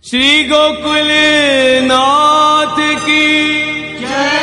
श्री गोकुल नाथ की जय।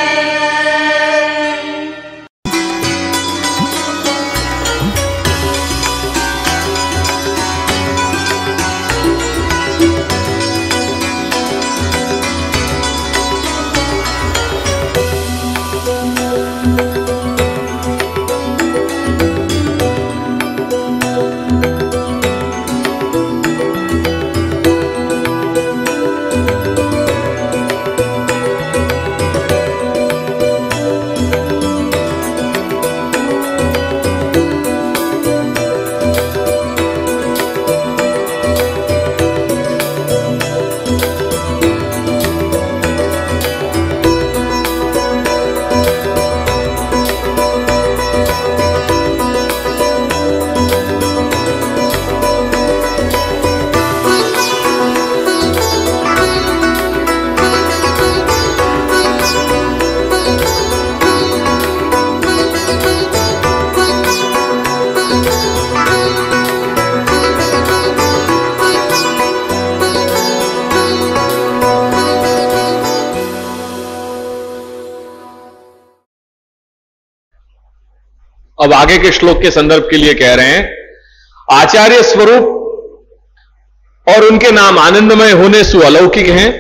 अब आगे के श्लोक के संदर्भ के लिए कह रहे हैं, आचार्य स्वरूप और उनके नाम आनंदमय होने सु अलौकिक हैं।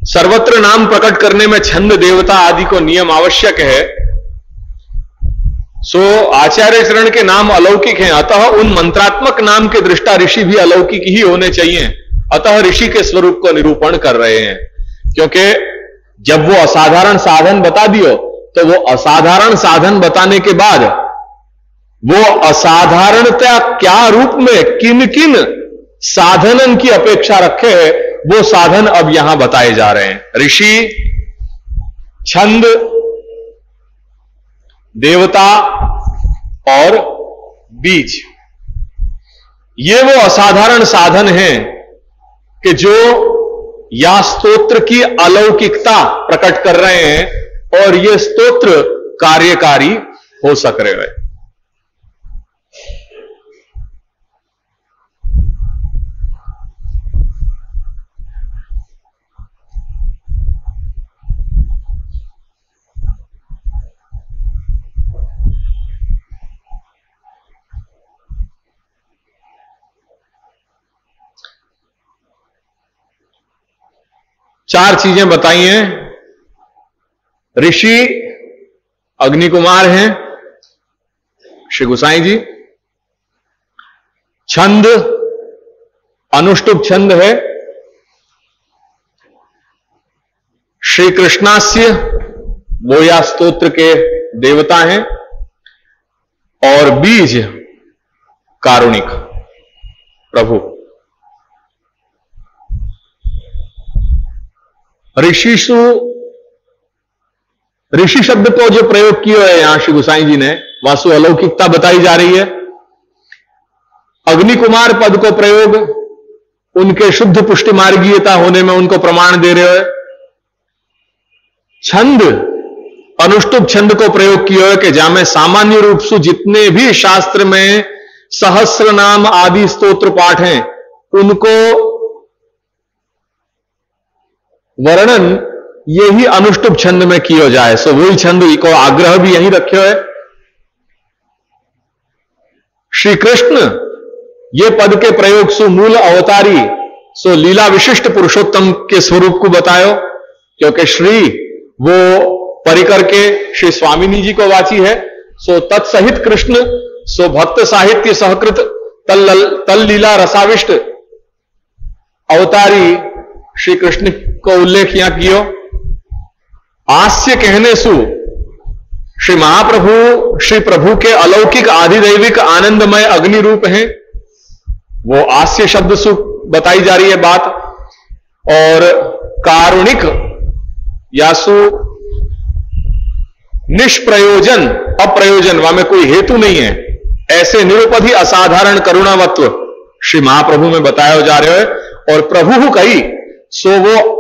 सर्वत्र नाम प्रकट करने में छंद देवता आदि को नियम आवश्यक है। सो आचार्य चरण के नाम अलौकिक हैं, अतः उन मंत्रात्मक नाम के दृष्टा ऋषि भी अलौकिक ही होने चाहिए। अतः ऋषि के स्वरूप को निरूपण कर रहे हैं, क्योंकि जब वो असाधारण साधन बता दियो तो वो असाधारण साधन बताने के बाद वो असाधारणता क्या रूप में किन किन साधनन की अपेक्षा रखे है, वो साधन अब यहां बताए जा रहे हैं। ऋषि, छंद, देवता और बीज, ये वो असाधारण साधन हैं कि जो या स्तोत्र की अलौकिकता प्रकट कर रहे हैं और ये स्तोत्र कार्यकारी हो सक रहे हैं। चार चीजें बताई हैं। ऋषि अग्नि कुमार हैं श्री गोसाई जी। छंद अनुष्टुप छंद है, श्री कृष्णास्य वो या स्तोत्र के देवता हैं। और बीज कारुणिक प्रभु। ऋषि शब्द को जो प्रयोग किया है यहां श्री गोसाई जी ने, वासु अलौकिकता बताई जा रही है। अग्नि कुमार पद को प्रयोग उनके शुद्ध पुष्टि मार्गीयता होने में उनको प्रमाण दे रहे हो। छंद अनुष्टुप छंद को प्रयोग किया है कि जहां में सामान्य रूप से जितने भी शास्त्र में सहस्र नाम आदि स्तोत्र पाठ हैं उनको वर्णन यही अनुष्टुप छंद में किया जाए। सो वही छंद को आग्रह भी यही रखे है। श्री कृष्ण ये पद के प्रयोग सु मूल अवतारी सो लीला विशिष्ट पुरुषोत्तम के स्वरूप को बतायो, क्योंकि श्री वो परिकर के श्री स्वामिनी जी को वाची है। सो तत्सहित कृष्ण सो भक्त साहित्य सहकृत तल लीला रसाविष्ट अवतारी श्री कृष्ण को उल्लेख यहां किया। आस्य कहने सु श्री महाप्रभु श्री प्रभु के अलौकिक आधिदैविक आनंदमय अग्नि रूप हैं, वो आस्य शब्द सु बताई जा रही है बात। और कारुणिक यासु निष्प्रयोजन अप्रयोजन, वहां में कोई हेतु नहीं है, ऐसे निरुपधि असाधारण करुणावत्व श्री महाप्रभु में बताया जा रहे हैं। और प्रभु कही सो वो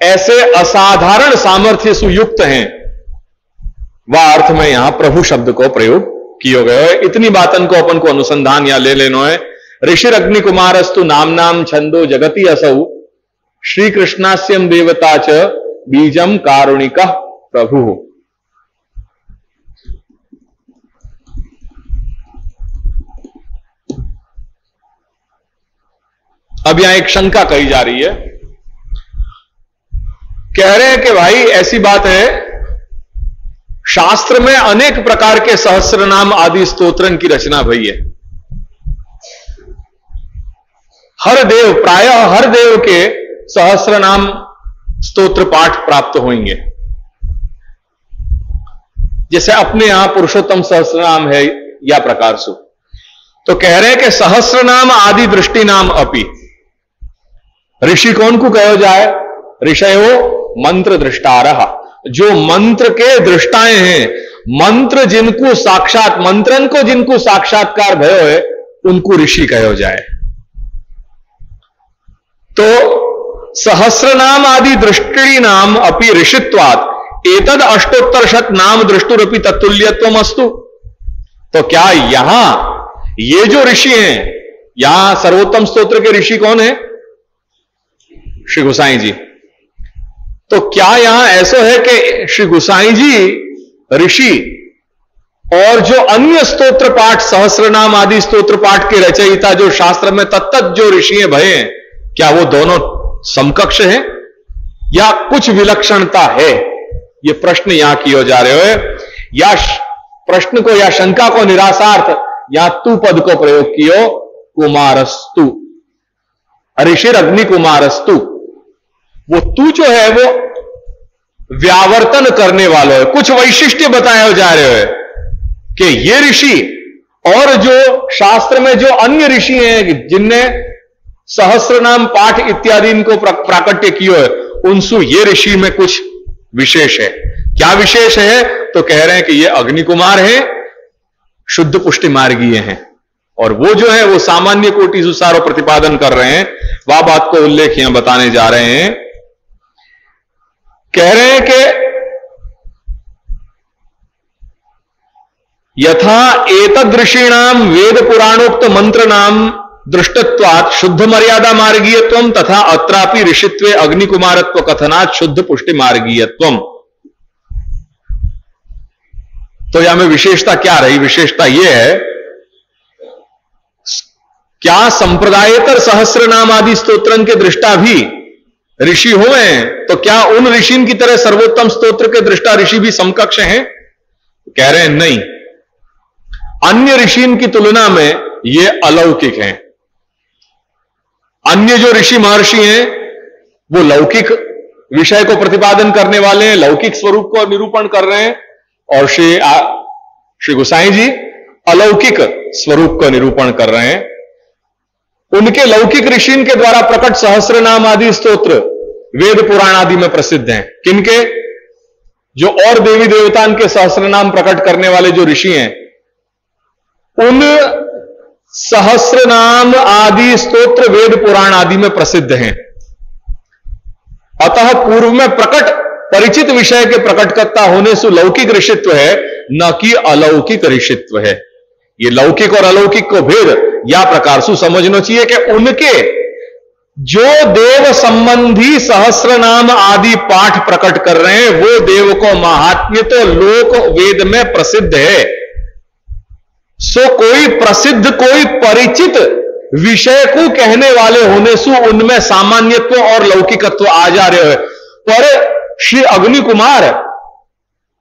ऐसे असाधारण सामर्थ्य सुयुक्त हैं, वह अर्थ में यहां प्रभु शब्द को प्रयोग किया गया है। इतनी बातन को अपन को अनुसंधान या ले लेना है ऋषिरग्नि कुमारस्तु नामनाम छंदो जगति असौ श्री कृष्णास्यम देवता च बीजम कारुणिक प्रभु। अब यहां एक शंका कही जा रही है, कह रहे हैं कि भाई ऐसी बात है, शास्त्र में अनेक प्रकार के सहस्रनाम आदि स्तोत्रन की रचना भई है। हर देव, प्रायः हर देव के सहस्रनाम स्तोत्र पाठ प्राप्त होंगे। जैसे अपने यहां पुरुषोत्तम सहस्रनाम है या प्रकार सु, तो कह रहे हैं कि सहस्रनाम आदि दृष्टि नाम अपि ऋषि कौन को कहो जाए? ऋषयो मंत्र दृष्टारः, जो मंत्र के दृष्टाएं हैं, मंत्र जिनको साक्षात, मंत्रन को जिनको साक्षात्कार भयो है, उनको ऋषि कहो जाए। तो सहस्रनाम आदि दृष्टि नाम अपि ऋषित्वात् एतद अष्टोत्तरशत नाम दृष्टुरपि तत्तुल्यत्वम अस्तु। तो क्या यहां ये जो ऋषि हैं, यहां सर्वोत्तम स्तोत्र के ऋषि कौन है? श्री गोसाई जी। तो क्या यहां ऐसा है कि श्री गोसाई जी ऋषि और जो अन्य स्तोत्र पाठ, सहस्रनाम आदि स्तोत्र पाठ के रचयिता जो शास्त्र में तत्त जो ऋषि हैं भय हैं, क्या वो दोनों समकक्ष हैं या कुछ विलक्षणता है? ये प्रश्न यहां किए जा रहे हो, या प्रश्न को या शंका को निराशार्थ या तू पद को प्रयोग कियो, कुमारस्तु, ऋषिर अग्नि कुमारस्तु। वो तू जो है वो व्यावर्तन करने वाला है, कुछ वैशिष्ट्य बताए जा रहे हो कि ये ऋषि और जो शास्त्र में जो अन्य ऋषि हैं जिनने सहस्रनाम पाठ इत्यादि इनको प्राकट्य किया है, उनसु ये ऋषि में कुछ विशेष है। क्या विशेष है? तो कह रहे हैं कि ये अग्नि कुमार है, शुद्ध पुष्टि मार्गीय हैं, और वो जो है वो सामान्य कोटि सुसारो प्रतिपादन कर रहे हैं। वह बात को उल्लेख यहां बताने जा रहे हैं। कह रहे हैं कि यथा एतदृषीणाम वेद पुराणोक्त मंत्र नाम दृष्टत्वात् शुद्ध मर्यादा मार्गीयत्वम तथा अत्रापि ऋषित्वे अग्निकुमारत्व कथनात् शुद्ध पुष्टि मार्गीयत्वम। तो यहां में विशेषता क्या रही? विशेषता यह है, क्या संप्रदायेतर सहस्रनाम आदि स्तोत्रन के दृष्टा भी ऋषि हुए हैं, तो क्या उन ऋषि की तरह सर्वोत्तम स्तोत्र के दृष्टा ऋषि भी समकक्ष हैं? कह रहे हैं नहीं, अन्य ऋषि की तुलना में ये अलौकिक हैं। अन्य जो ऋषि महर्षि हैं वो लौकिक विषय को प्रतिपादन करने वाले हैं, लौकिक स्वरूप को निरूपण कर रहे हैं, और श्री गोसाई जी अलौकिक स्वरूप का निरूपण कर रहे हैं। उनके लौकिक ऋषि के द्वारा प्रकट सहस्रनाम आदि स्तोत्र वेद पुराण आदि में प्रसिद्ध हैं। किनके? जो और देवी देवताओं के सहस्रनाम प्रकट करने वाले जो ऋषि हैं, उन सहस्रनाम आदि स्तोत्र वेद पुराण आदि में प्रसिद्ध हैं। अतः पूर्व में प्रकट परिचित विषय के प्रकटकर्ता होने से लौकिक ऋषित्व है, न कि अलौकिक ऋषित्व है। ये लौकिक और अलौकिक को भेद या प्रकार से समझना चाहिए कि उनके जो देव संबंधी सहस्रनाम आदि पाठ प्रकट कर रहे हैं, वो देव को महात्म्य तो लोक वेद में प्रसिद्ध है। सो कोई प्रसिद्ध, कोई परिचित विषय को कहने वाले होने से उनमें सामान्यत्व और लौकिकत्व आ जा रहे हैं। पर श्री अग्नि कुमार,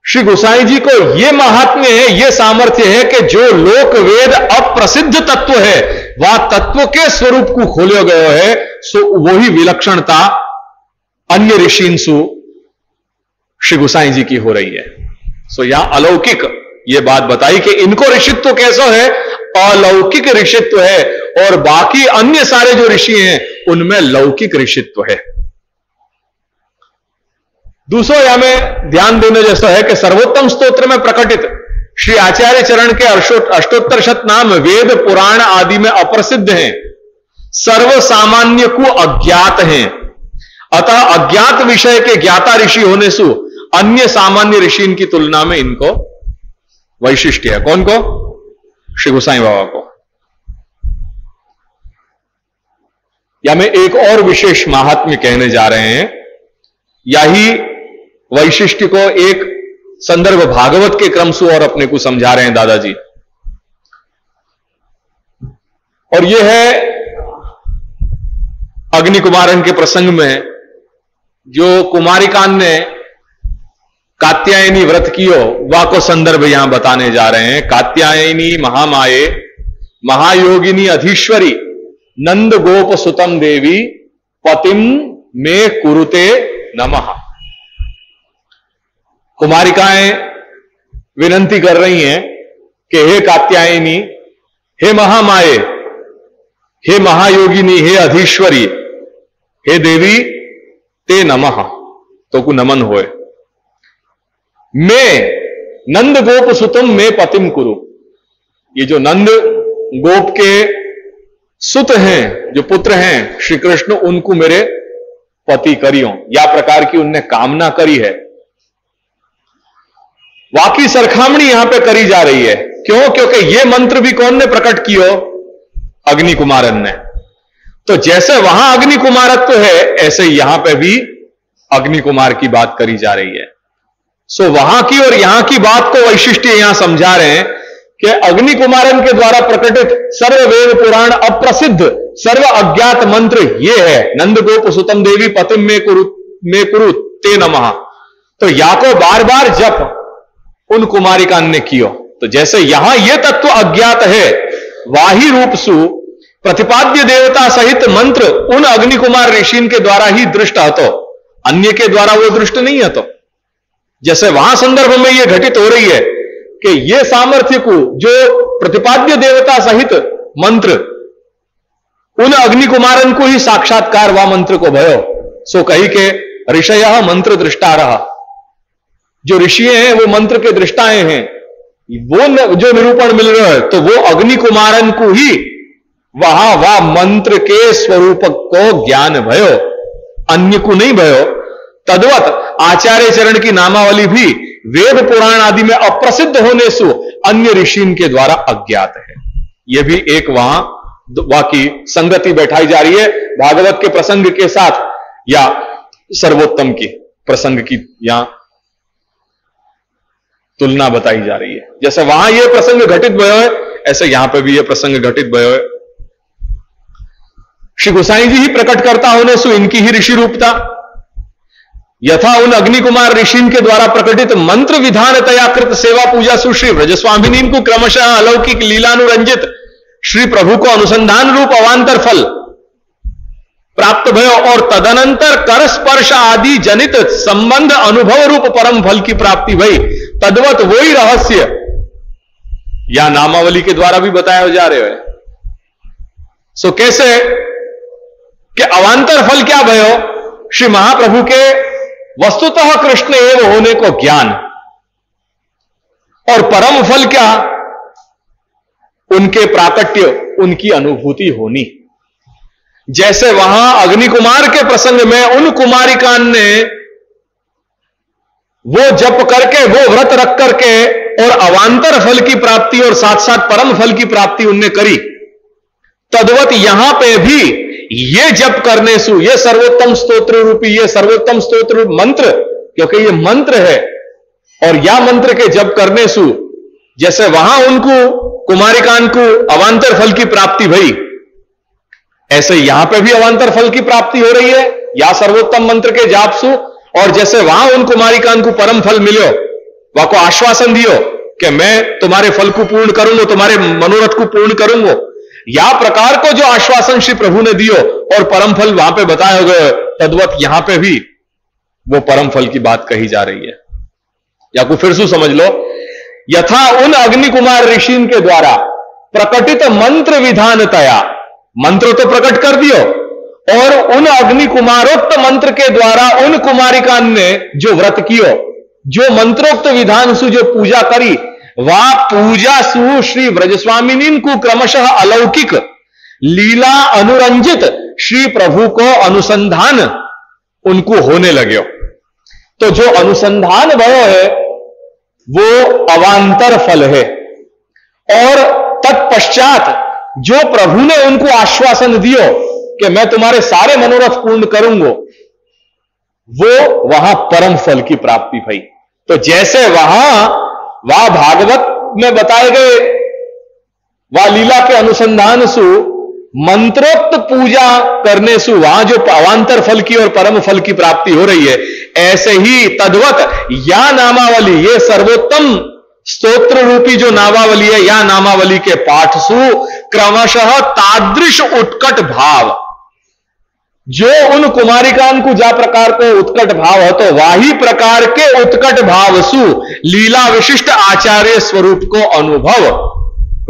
श्री गोसाई जी को यह महात्म्य है, यह सामर्थ्य है कि जो लोक वेद अप्रसिद्ध तत्व है, वह तत्व के स्वरूप को खोले गए है। सो वही विलक्षणता अन्य ऋषिंसु श्री गोसाई जी की हो रही है। सो यहां अलौकिक ये बात बताई कि इनको ऋषित्व कैसा है? अलौकिक ऋषित्व है, और बाकी अन्य सारे जो ऋषि हैं उनमें लौकिक ऋषित्व है। दूसरा यहां में ध्यान देने जैसा है कि सर्वोत्तम स्तोत्र में प्रकटित श्री आचार्य चरण के अष्टोत्तरशत नाम वेद पुराण आदि में अप्रसिद्ध हैं, सर्व सामान्य को अज्ञात हैं। अतः अज्ञात विषय के ज्ञाता ऋषि होने से अन्य सामान्य ऋषि की तुलना में इनको वैशिष्ट्य है। कौन को? श्री गोसाई बाबा को। या मैं एक और विशेष महात्म्य कहने जा रहे हैं। यही वैशिष्ट्य को एक संदर्भ भागवत के क्रम से और अपने को समझा रहे हैं दादाजी। और यह है अग्नि कुमारन के प्रसंग में जो कुमारिकान ने कात्यायनी व्रत कियो, वह को संदर्भ यहां बताने जा रहे हैं। कात्यायनी महामाये महायोगिनी अधीश्वरी नंद गोप सुतम देवी पतिम में कुरुते नमः। कुमारिकाएं विनंती कर रही हैं कि हे कात्यायनी, हे महामाये, हे महायोगिनी, हे अधीश्वरी, हे देवी, ते नमः, तो को नमन होए। मैं नंद गोप सुतम में पतिम कुरु। ये जो नंद गोप के सुत हैं, जो पुत्र हैं श्री कृष्ण, उनको मेरे पति करियो, या प्रकार की उनने कामना करी है। वाकी सरखामणी यहां पे करी जा रही है। क्यों? क्योंकि यह मंत्र भी कौन ने प्रकट कियो? अग्नि कुमारन ने। तो जैसे वहां अग्नि कुमारत्व है, ऐसे यहां पे भी अग्नि कुमार की बात करी जा रही है। सो वहां की और यहां की बात को वैशिष्ट्य यहां समझा रहे हैं कि अग्नि कुमारन के द्वारा प्रकटित सर्व वेद पुराण अप्रसिद्ध सर्व अज्ञात मंत्र यह है, नंद गोप सुतम देवी पतिम में कुरु ते नमः। तो या को बार बार जप उन कुमारिकान ने कियो। तो जैसे यहां यह तत्व अज्ञात है, वाही रूप सु प्रतिपाद्य देवता सहित मंत्र उन अग्नि कुमार ऋषि के द्वारा ही दृष्ट हतो, अन्य के द्वारा वो दृष्ट नहीं हतो। जैसे वहां संदर्भ में यह घटित हो रही है कि यह सामर्थ्य को जो प्रतिपाद्य देवता सहित मंत्र उन अग्नि कुमारन को ही साक्षात्कार व मंत्र को भयो। सो कही के ऋषय मंत्र दृष्टा रहा, जो ऋषि हैं वो मंत्र के दृष्टाएं हैं। वो जो निरूपण मिल रहा है, तो वो अग्नि कुमारन को ही वह मंत्र के स्वरूप को ज्ञान भयो, अन्य को नहीं भयो। तद्वत आचार्य चरण की नामावली भी वेद पुराण आदि में अप्रसिद्ध होने से अन्य ऋषि के द्वारा अज्ञात है। यह भी एक वहां की संगति बैठाई जा रही है भागवत के प्रसंग के साथ, या सर्वोत्तम की प्रसंग की यहां तुलना बताई जा रही है। जैसे वहां यह प्रसंग घटित भयो है, ऐसे यहां पर भी यह प्रसंग घटित भयो है। श्री गोसाई जी ही प्रकट करता होने से इनकी ही ऋषि रूपता, यथा उन अग्नि कुमार ऋषि के द्वारा प्रकटित मंत्र विधान तयाकृत सेवा पूजा सुश्री व्रजस्वामिनी को क्रमशः अलौकिक लीलानुरंजित श्री प्रभु को अनुसंधान रूप अवांतर फल प्राप्त भयो, और तदनंतर कर स्पर्श आदि जनित संबंध अनुभव रूप परम फल की प्राप्ति भई। तद्वत वही रहस्य या नामावली के द्वारा भी बताया जा रहे हैं। सो कैसे कि अवांतर फल क्या भयो? श्री महाप्रभु के वस्तुतः कृष्ण एव होने को ज्ञान, और परम फल क्या? उनके प्राकट्य, उनकी अनुभूति होनी। जैसे वहां अग्नि कुमार के प्रसंग में उन कुमारिकान ने वो जप करके, वो व्रत रख करके और अवांतर फल की प्राप्ति और साथ साथ परम फल की प्राप्ति उनने करी, तद्वत यहां पे भी ये जप करने से, ये सर्वोत्तम स्तोत्र रूपी, ये सर्वोत्तम स्तोत्र मंत्र, क्योंकि ये मंत्र है, और या मंत्र के जप करने से जैसे वहां उनको कुमारिकान को अवांतर फल की प्राप्ति भई, ऐसे यहां पे भी अवांतर फल की प्राप्ति हो रही है या सर्वोत्तम मंत्र के जाप से। और जैसे वहां उन कुमारिकान को परम फल मिलो, वह को आश्वासन दियो कि मैं तुम्हारे फल को पूर्ण करूंगा, तुम्हारे मनोरथ को पूर्ण करूंगा, या प्रकार को जो आश्वासन श्री प्रभु ने दियो और परम फल वहां पे बताया गया, तद्वत यहां पे भी वो परम फल की बात कही जा रही है। या को फिर से समझ लो, यथा उन अग्नि कुमार ऋषि के द्वारा प्रकटित मंत्र विधानतया, मंत्र तो प्रकट कर दियो, और उन अग्नि कुमारोक्त मंत्र के द्वारा उन कुमारिकान ने जो व्रत कियो, जो मंत्रोक्त विधान से जो पूजा करी, वह पूजा सु श्री व्रजस्वामिनी को क्रमशः अलौकिक लीला अनुरंजित श्री प्रभु को अनुसंधान उनको होने लगे। तो जो अनुसंधान भयो है वो अवांतर फल है, और तत्पश्चात जो प्रभु ने उनको आश्वासन दियो कि मैं तुम्हारे सारे मनोरथ पूर्ण करूंगा, वो वहां परम फल की प्राप्ति भई। तो जैसे वह भागवत में बताए गए वह लीला के अनुसंधान सु मंत्रोक्त पूजा करने से वहां जो अवांतर फल की और परम फल की प्राप्ति हो रही है, ऐसे ही तद्वत या नामावली, ये सर्वोत्तम स्तोत्र रूपी जो नामावली है, या नामावली के पाठ सु क्रमशः तादृश उत्कट भाव, जो उन कुमारिकान को जा प्रकार को उत्कट भाव है, तो वाही प्रकार के उत्कट भाव सु लीला विशिष्ट आचार्य स्वरूप को अनुभव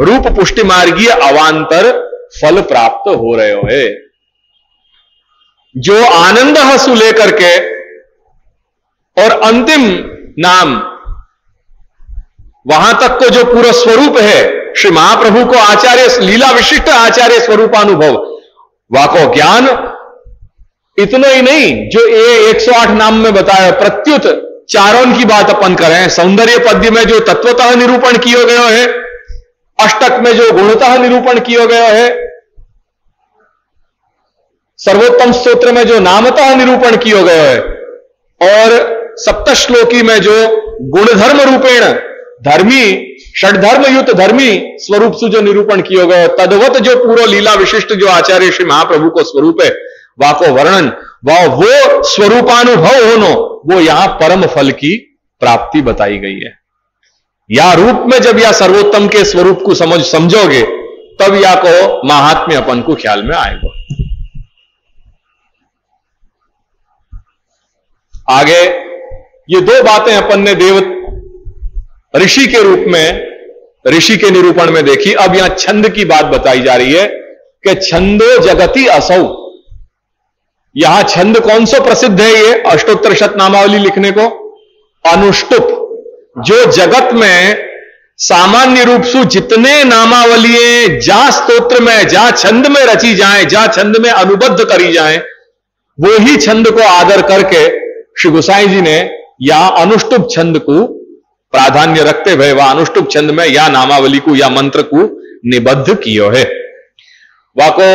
रूप पुष्टि मार्गीय अवांतर फल प्राप्त हो रहे हो है। जो आनंद हसु लेकर के और अंतिम नाम वहां तक को जो पूरा स्वरूप है श्री महाप्रभु को आचार्य लीला विशिष्ट आचार्य स्वरूपानुभव, वह को ज्ञान इतना ही नहीं जो ये 108 नाम में बताया, प्रत्युत चारों की बात अपन करें, सौंदर्य पद्य में जो तत्वतः निरूपण किया गया है, अष्टक में जो गुणतः निरूपण किया गया है, सर्वोत्तम स्तोत्र में जो नामतः निरूपण किया गया है, और सप्तश्लोकी में जो गुणधर्म रूपेण धर्मी षड्धर्म युक्त धर्मी स्वरूप से जो निरूपण किया गया है, तद्वत जो पूरा लीला विशिष्ट जो आचार्य श्री महाप्रभु को स्वरूप है, वह को वर्णन, वह वो स्वरूपानुभव होनो, वो यहां परम फल की प्राप्ति बताई गई है। या रूप में जब या सर्वोत्तम के स्वरूप को समझोगे, तब या को महात्म्य अपन को ख्याल में आएगा। आगे ये दो बातें अपन ने देव ऋषि के रूप में, ऋषि के निरूपण में देखी। अब यहां छंद की बात बताई जा रही है कि छंदो जगति असौ। यहां छंद कौन सा प्रसिद्ध है ये अष्टोत्तर शतनामावली लिखने को? अनुष्टुप। जो जगत में सामान्य रूप से जितने नामावलियां जा स्तोत्र में, जा छंद में रची जाएं, जा छंद में अनुबद्ध करी जाएं, वो ही छंद को आदर करके श्री गोसाई जी ने यहां अनुष्टुप छंद को प्राधान्य रखते हुए वह अनुष्टुप छंद में या नामावली को या मंत्र को निबद्ध किया है। वह को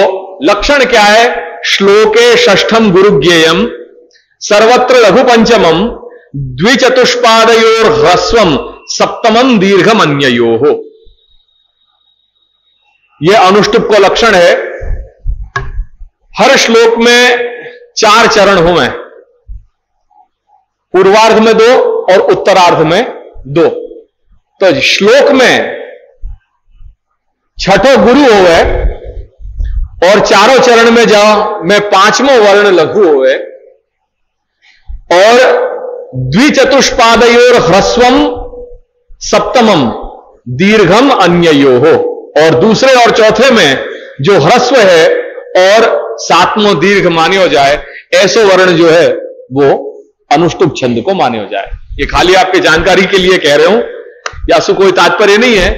लक्षण क्या है? श्लोके षष्ठम गुरुज्ञेयम सर्वत्र लघु पंचमम द्विचतुष्पादयोर ह्रस्वम सप्तमम दीर्घम अन्ययोः। यह अनुष्टुप को लक्षण है। हर श्लोक में 4 चरण हुए, पूर्वार्ध में 2 और उत्तरार्ध में 2। तो श्लोक में छठो गुरु होवे और चारों चरण में जाओ में 5वां वर्ण लघु होवे, और द्विचतुष्पादयोर ह्रस्वम सप्तमम दीर्घम अन्ययोः, और दूसरे और चौथे में जो ह्रस्व है और 7वां दीर्घ माने हो जाए, ऐसो वर्ण जो है वो अनुष्टुप छंद को माने हो जाए। ये खाली आपके जानकारी के लिए कह रहे हूं, या सु कोई तात्पर्य नहीं है,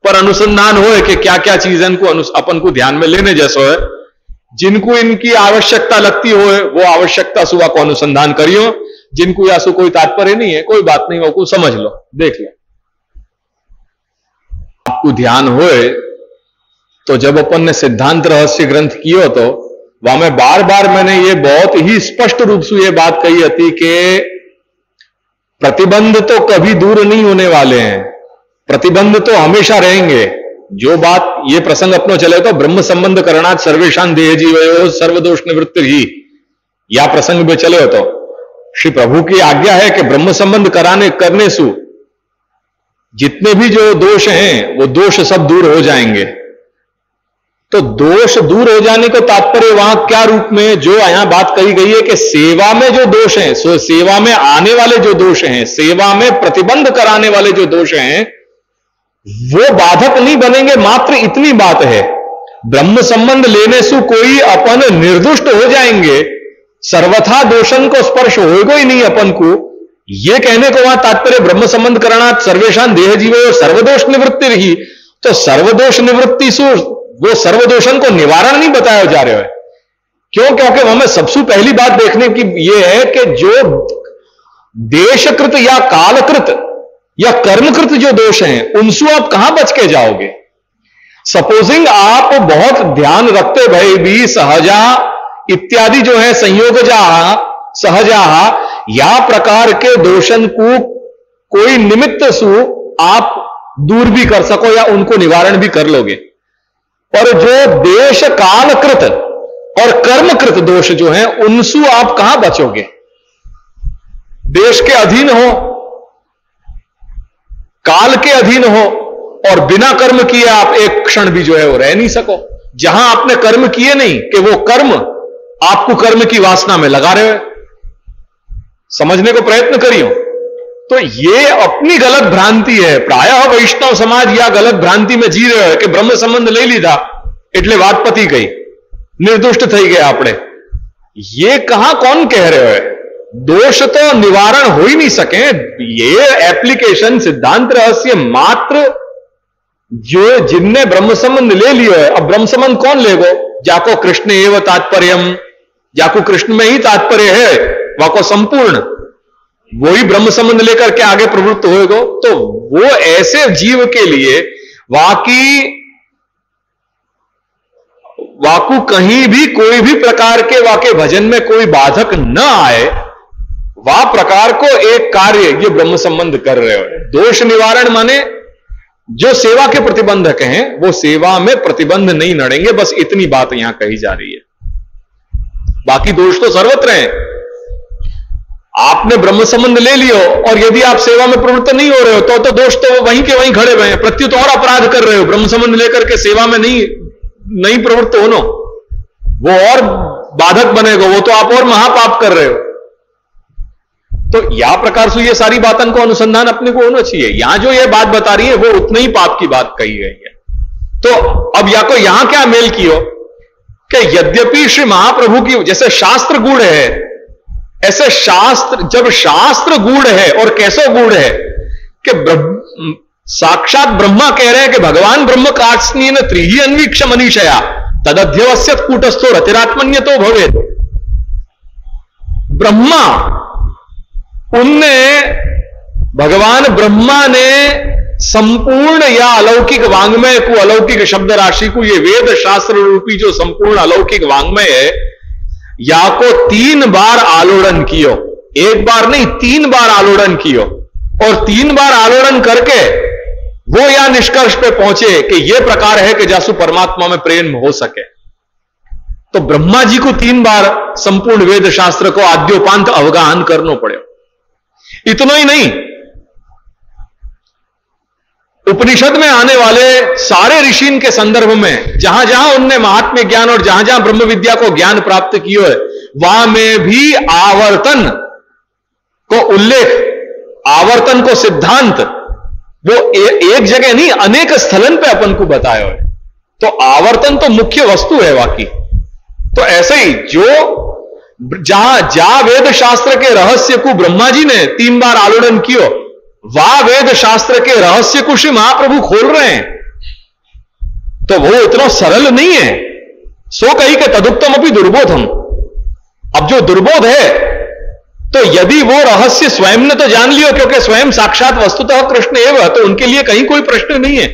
पर अनुसंधान हो कि क्या क्या चीजें को अपन को ध्यान में लेने जैसा है। जिनको इनकी आवश्यकता लगती हो वो आवश्यकता सुबह को अनुसंधान करियो, जिनको या सु कोई तात्पर्य नहीं है, कोई बात नहीं, वो को समझ लो, देख लो। आपको ध्यान होए तो जब अपन ने सिद्धांत रहस्य ग्रंथ किया तो वहां में बार बार मैंने ये बहुत ही स्पष्ट रूप से ये बात कही थी कि प्रतिबंध तो कभी दूर नहीं होने वाले हैं, प्रतिबंध तो हमेशा रहेंगे। जो बात ये प्रसंग अपनो चले तो ब्रह्म संबंध करणात् सर्वेशान देह जीवयो सर्वदोष निवृत्ति ही, या प्रसंग में चले हो तो श्री प्रभु की आज्ञा है कि ब्रह्म संबंध करने से जितने भी जो दोष हैं वो दोष सब दूर हो जाएंगे। तो दोष दूर हो जाने को तात्पर्य वहां क्या रूप में जो यहां बात कही गई है कि सेवा में जो दोष हैं, सो सेवा में आने वाले जो दोष हैं, सेवा में प्रतिबंध कराने वाले जो दोष हैं, वो बाधक नहीं बनेंगे। मात्र इतनी बात है, ब्रह्म संबंध लेने से कोई अपन निर्दुष्ट हो जाएंगे, सर्वथा दोषन को स्पर्श होगा ही नहीं अपन को। ये कहने को वहां तात्पर्य ब्रह्म संबंध करणात् सर्वेशान देह जीवयो सर्वदोष निवृत्ति रही, तो सर्वदोष निवृत्ति से वो सर्वदोषन को निवारण नहीं बताया जा रहा है। क्यों? क्योंकि हमें सबसे पहली बात देखने की यह है कि जो देशकृत या कालकृत या कर्मकृत जो दोष हैं, उनसे आप कहां बच के जाओगे? सपोजिंग आप बहुत ध्यान रखते भय भी सहजा इत्यादि जो है संयोगजा सहजा या प्रकार के दोषन को कोई निमित्त सु आप दूर भी कर सको या उनको निवारण भी कर लोगे, पर जो देश कालकृत और कर्मकृत दोष जो हैं उनसु आप कहां बचोगे। देश के अधीन हो, काल के अधीन हो और बिना कर्म किए आप एक क्षण भी जो है वो रह नहीं सको। जहां आपने कर्म किए नहीं कि वो कर्म आपको कर्म की वासना में लगा रहे हो। समझने को प्रयत्न करियो। तो ये अपनी गलत भ्रांति है। प्रायः वैष्णव समाज या गलत भ्रांति में जी रहे हो कि ब्रह्म संबंध ले लीधा એટલે વાત પતી ગઈ, निर्दुष्ट થઈ ગયા આપણે। ये कहां कौन कह रहे हो? दोष तो निवारण हो ही नहीं सके। ये एप्लीकेशन सिद्धांत रहस्य मात्र जो जिनने ब्रह्म संबंध ले लियो है। अब ब्रह्म संबंध कौन लेगो? जाको कृष्ण एवं तात्पर्यम, जाको कृष्ण में ही तात्पर्य है, वाको संपूर्ण वही ब्रह्म संबंध लेकर के आगे प्रवृत्त होएगो। तो वो ऐसे जीव के लिए वाकु कहीं भी कोई भी प्रकार के वाके भजन में कोई बाधक न आए, वा प्रकार को एक कार्य ये ब्रह्म संबंध कर रहे हो। दोष निवारण माने जो सेवा के प्रतिबंधक हैं वो सेवा में प्रतिबंध नहीं नड़ेंगे, बस इतनी बात यहां कही जा रही है। बाकी दोष तो सर्वत्र हैं। आपने ब्रह्म संबंध ले लियो और यदि आप सेवा में प्रवृत्त नहीं हो रहे हो तो दोष तो वहीं के वहीं खड़े हुए हैं। प्रत्युत और अपराध कर रहे हो। ब्रह्म संबंध लेकर के सेवा में नहीं प्रवृत्त होनो, वो और बाधक बनेगा, वो तो आप और महापाप कर रहे हो। तो या प्रकार से ये सारी बातों को अनुसंधान अपने को होना चाहिए। यहां जो ये बात बता रही है वो उतने ही पाप की बात कही गई है। तो अब या को यहां क्या मेल कियो कि यद्यपि श्री महाप्रभु की जैसे शास्त्र गूढ़ है, ऐसे शास्त्र जब शास्त्र गूढ़ है और कैसो गूढ़ है कि साक्षात ब्रह्मा कह रहे हैं कि भगवान ब्रह्म कात्स्नीन त्रिही अन्वीक्ष मनीषया तदध्यवस्यत कूटस्थो रतिरात्मन्य तो भवे। ब्रह्मा उनने भगवान ब्रह्मा ने संपूर्ण या अलौकिक वांग्मय को, अलौकिक शब्द राशि को, ये वेद शास्त्र रूपी जो संपूर्ण अलौकिक वांग्मय है, या को 3 बार आलोड़न कियो। 1 बार नहीं 3 बार आलोड़न कियो और 3 बार आलोड़न करके वो या निष्कर्ष पे पहुंचे कि यह प्रकार है कि जासु परमात्मा में प्रेम हो सके। तो ब्रह्मा जी को 3 बार संपूर्ण वेद शास्त्र को आद्योपांत अवगाहन करना पड़े। इतना ही नहीं, उपनिषद में आने वाले सारे ऋषि के संदर्भ में जहां जहां उनने महात्म्य ज्ञान और जहां जहां ब्रह्म विद्या को ज्ञान प्राप्त किया है, वहां में भी आवर्तन को उल्लेख, आवर्तन को सिद्धांत वो एक जगह नहीं अनेक स्थलन पे अपन को बताया है। तो आवर्तन तो मुख्य वस्तु है वाकई। तो ऐसे ही जो जहां वेद शास्त्र के रहस्य को ब्रह्मा जी ने 3 बार आलोड़न किया, वह वेद शास्त्र के रहस्य को श्री महाप्रभु खोल रहे हैं। तो वो इतना सरल नहीं है। सो कही के तदुक्तम अपनी दुर्बोधम। अब जो दुर्बोध है तो यदि वो रहस्य स्वयं ने तो जान लियो क्योंकि स्वयं साक्षात वस्तुतः कृष्ण एवं, तो उनके लिए कहीं कोई प्रश्न नहीं है।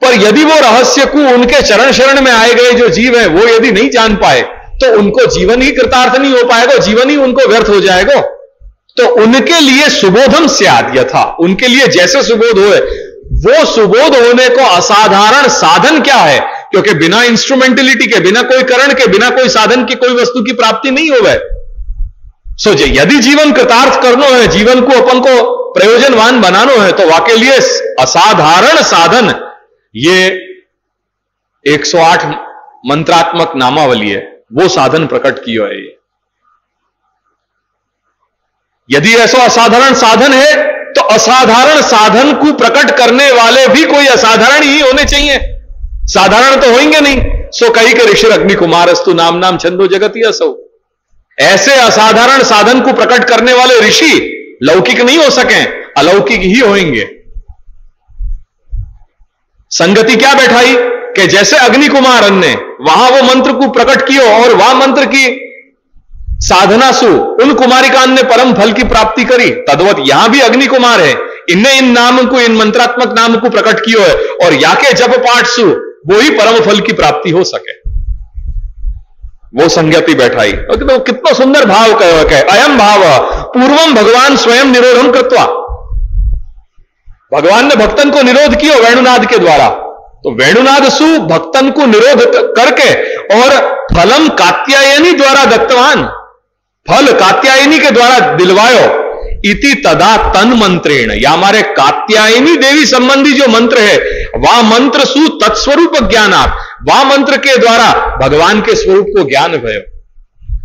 पर यदि वो रहस्य को उनके चरण शरण में आए गए जो जीव है वो यदि नहीं जान पाए तो उनको जीवन ही कृतार्थ नहीं हो पाएगा, जीवन ही उनको व्यर्थ हो जाएगा। तो उनके लिए सुबोधम स्याद यथा, उनके लिए जैसे सुबोध होए, वो सुबोध होने को असाधारण साधन क्या है? क्योंकि बिना इंस्ट्रूमेंटलिटी के, बिना कोई करण के, बिना कोई साधन की कोई वस्तु की प्राप्ति नहीं होवे। सोचे यदि जीवन कृतार्थ करना है, जीवन को अपन को प्रयोजनवान बनाना है, तो वाके लिए असाधारण साधन ये 108 मंत्रात्मक नामावली है, वो साधन प्रकट किया है। यदि ऐसा असाधारण साधन है तो असाधारण साधन को प्रकट करने वाले भी कोई असाधारण ही होने चाहिए, साधारण तो होंगे नहीं। सो कही के ऋषि अग्नि कुमारस्तु नाम नाम छंदो जगती असौ। ऐसे असाधारण साधन को प्रकट करने वाले ऋषि लौकिक नहीं हो सके, अलौकिक ही होंगे। संगति क्या बैठाई कि जैसे अग्नि कुमार ने वहां वो मंत्र को प्रकट किया और वह मंत्र की साधना सु उन कुमारिकान ने परम फल की प्राप्ति करी, तद्वत यहां भी अग्नि कुमार है, इनने इन नाम को, इन मंत्रात्मक नाम को प्रकट किया है और याके जप पाठ सु वो ही परम फल की प्राप्ति हो सके, वो संज्ञति बैठाई। तो कितना सुंदर भाव कहे, अयम भाव पूर्वम भगवान स्वयं निरोधम कृत्वा, भगवान ने भक्तन को निरोध किया वेणुनाद के द्वारा। तो वेणुनाद सु भक्तन को निरोध करके और फलम कात्यायनी द्वारा दत्तवान, फल कात्यायनी के द्वारा दिलवायो। इति तदा तन मंत्रेण, या हमारे कात्यायनी देवी संबंधी जो मंत्र है वह मंत्र सु तत्स्वरूप ज्ञानात्, वह मंत्र के द्वारा भगवान के स्वरूप को ज्ञान भयो,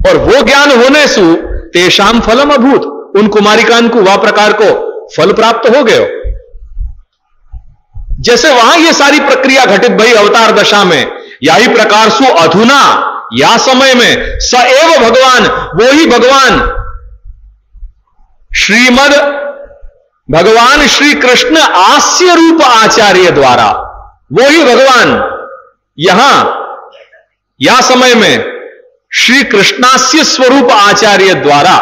और वो ज्ञान होने सु तेषाम फलम अभूत, उन कुमारिकान को वह प्रकार को फल प्राप्त हो गयो। जैसे वहां ये सारी प्रक्रिया घटित भई अवतार दशा में, यही प्रकार सु अधुना या समय में स एव भगवान, वो ही भगवान श्रीमद भगवान श्री कृष्ण आस्य रूप आचार्य द्वारा, वो ही भगवान यहां या समय में श्री कृष्णास्य स्वरूप आचार्य द्वारा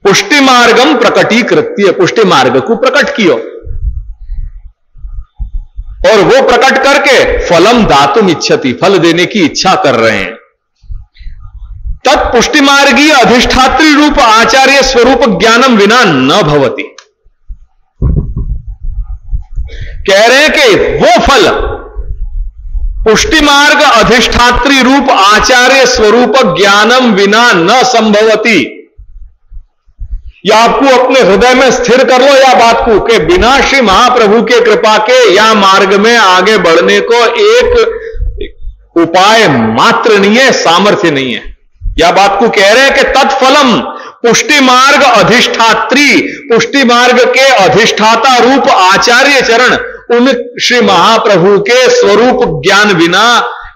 पुष्टि मार्गम प्रकटीकृत्य, पुष्टि मार्ग को प्रकट कियो, और वो प्रकट करके फलम दातुम इच्छति, फल देने की इच्छा कर रहे हैं। तत्पुष्टि मार्गीय अधिष्ठात्री रूप आचार्य स्वरूप ज्ञानम विना न भवति। कह रहे हैं कि वो फल पुष्टि मार्ग अधिष्ठात्री रूप आचार्य स्वरूप ज्ञानम विना न संभवति। या आपको अपने हृदय में स्थिर कर लो या बात को, कि बिना श्री महाप्रभु के कृपा के या मार्ग में आगे बढ़ने को एक उपाय मात्र नहीं है, सामर्थ्य नहीं है। या बात को कह रहे हैं कि तत्फलम पुष्टि मार्ग अधिष्ठात्री, पुष्टि मार्ग के अधिष्ठाता रूप आचार्य चरण, उन श्री महाप्रभु के स्वरूप ज्ञान बिना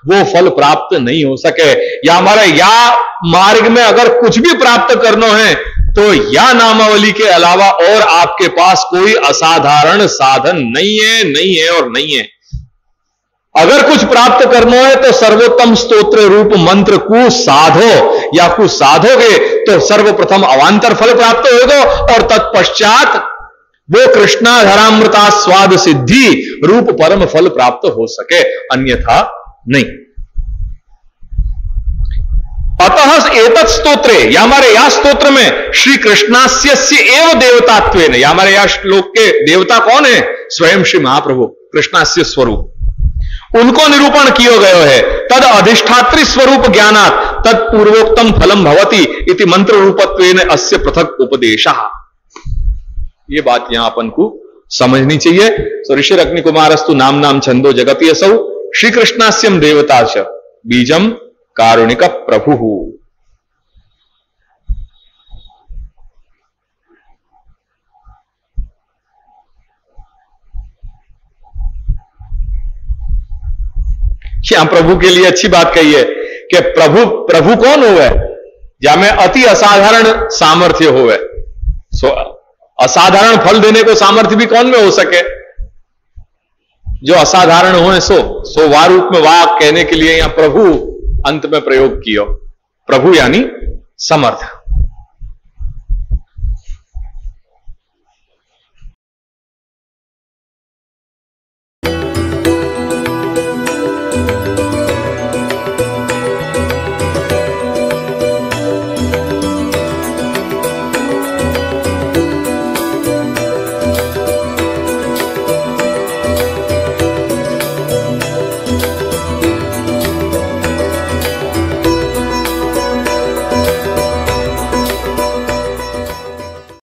वो फल प्राप्त नहीं हो सके। या हमारे या मार्ग में अगर कुछ भी प्राप्त करना है तो या नामावली के अलावा और आपके पास कोई असाधारण साधन नहीं है और नहीं है। अगर कुछ प्राप्त करना है तो सर्वोत्तम स्तोत्र रूप मंत्र को साधो, या कुछ साधोगे तो सर्वप्रथम अवांतर फल प्राप्त होगा, और तत्पश्चात वो कृष्णाधरामृता स्वाद सिद्धि रूप परम फल प्राप्त हो सके, अन्यथा नहीं। अतः एतत् स्तोत्रे, या हमारे या स्तोत्र में श्री कृष्णास्य एव देवतात्वेन, या हमारे या श्लोक के देवता कौन है? स्वयं श्री महाप्रभु कृष्णास्य स्वरूप, उनको निरूपण किया गया है। तद अधिष्ठात्री स्वरूप ज्ञानात् तत्पूर्वोक्तम फलम भवति इति मंत्र रूपत्वेन अस्य पृथक उपदेशः। ये बात यहां अपन को समझनी चाहिए। सो ऋषि अग्नि कुमारस्तु नाम नाम छंदो जगति असौ श्री कृष्णास्यम देवता च बीजम कारुणिक प्रभु। यहां प्रभु के लिए अच्छी बात कही है कि प्रभु कौन होवे? या में अति असाधारण सामर्थ्य होवे। सो असाधारण फल देने को सामर्थ्य भी कौन में हो सके? जो असाधारण हो सो वाह रूप में वाह कहने के लिए यहां प्रभु अंत में प्रयोग किया। प्रभु यानी समर्थ।